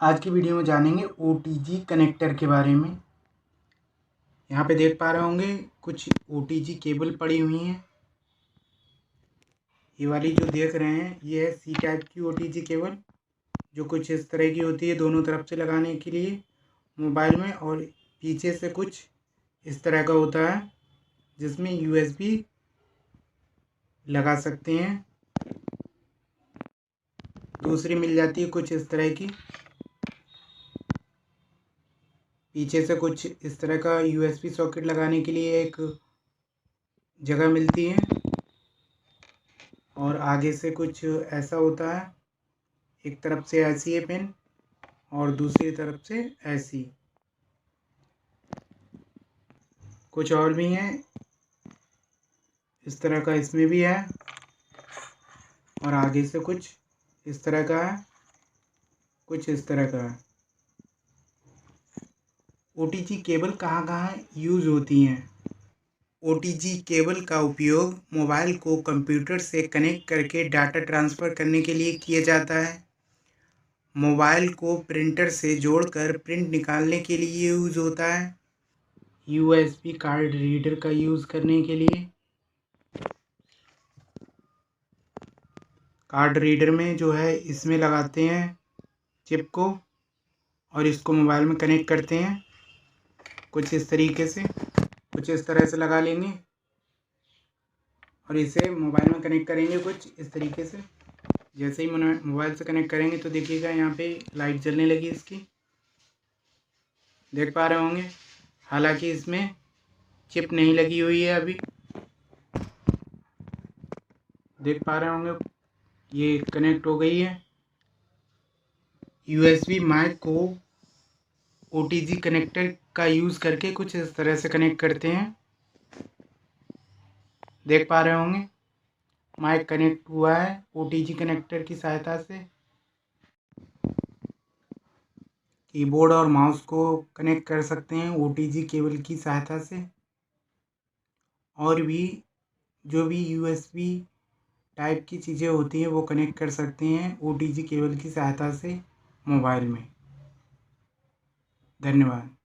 आज की वीडियो में जानेंगे OTG कनेक्टर के बारे में। यहाँ पे देख पा रहे होंगे कुछ OTG केबल पड़ी हुई हैं। ये वाली जो देख रहे हैं ये है C टाइप की OTG केबल, जो कुछ इस तरह की होती है दोनों तरफ से लगाने के लिए मोबाइल में, और पीछे से कुछ इस तरह का होता है जिसमें USB लगा सकते हैं। दूसरी मिल जाती है कुछ इस तरह की, पीछे से कुछ इस तरह का USB सॉकेट लगाने के लिए एक जगह मिलती है, और आगे से कुछ ऐसा होता है। एक तरफ से ऐसी है पिन और दूसरी तरफ से ऐसी। कुछ और भी हैं इस तरह का, इसमें भी है, और आगे से कुछ इस तरह का है, कुछ इस तरह का है। OTG केबल कहाँ कहाँ यूज़ होती हैं? OTG केबल का उपयोग मोबाइल को कंप्यूटर से कनेक्ट करके डाटा ट्रांसफ़र करने के लिए किया जाता है। मोबाइल को प्रिंटर से जोड़कर प्रिंट निकालने के लिए यूज़ होता है। USB कार्ड रीडर का यूज़ करने के लिए। कार्ड रीडर में जो है इसमें लगाते हैं चिप को और इसको मोबाइल में कनेक्ट करते हैं कुछ इस तरीके से, कुछ इस तरह से लगा लेंगे और इसे मोबाइल में कनेक्ट करेंगे कुछ इस तरीके से। जैसे ही मोबाइल से कनेक्ट करेंगे तो देखिएगा यहाँ पे लाइट जलने लगी इसकी, देख पा रहे होंगे। हालांकि इसमें चिप नहीं लगी हुई है अभी, देख पा रहे होंगे ये कनेक्ट हो गई है। USB माइक को OTG कनेक्टर का यूज़ करके कुछ इस तरह से कनेक्ट करते हैं, देख पा रहे होंगे। माइक कनेक्ट हुआ है OTG कनेक्टर की सहायता से। कीबोर्ड और माउस को कनेक्ट कर सकते हैं OTG केबल की सहायता से, और भी जो भी USB टाइप की चीज़ें होती हैं वो कनेक्ट कर सकते हैं OTG केबल की सहायता से मोबाइल में। धन्यवाद।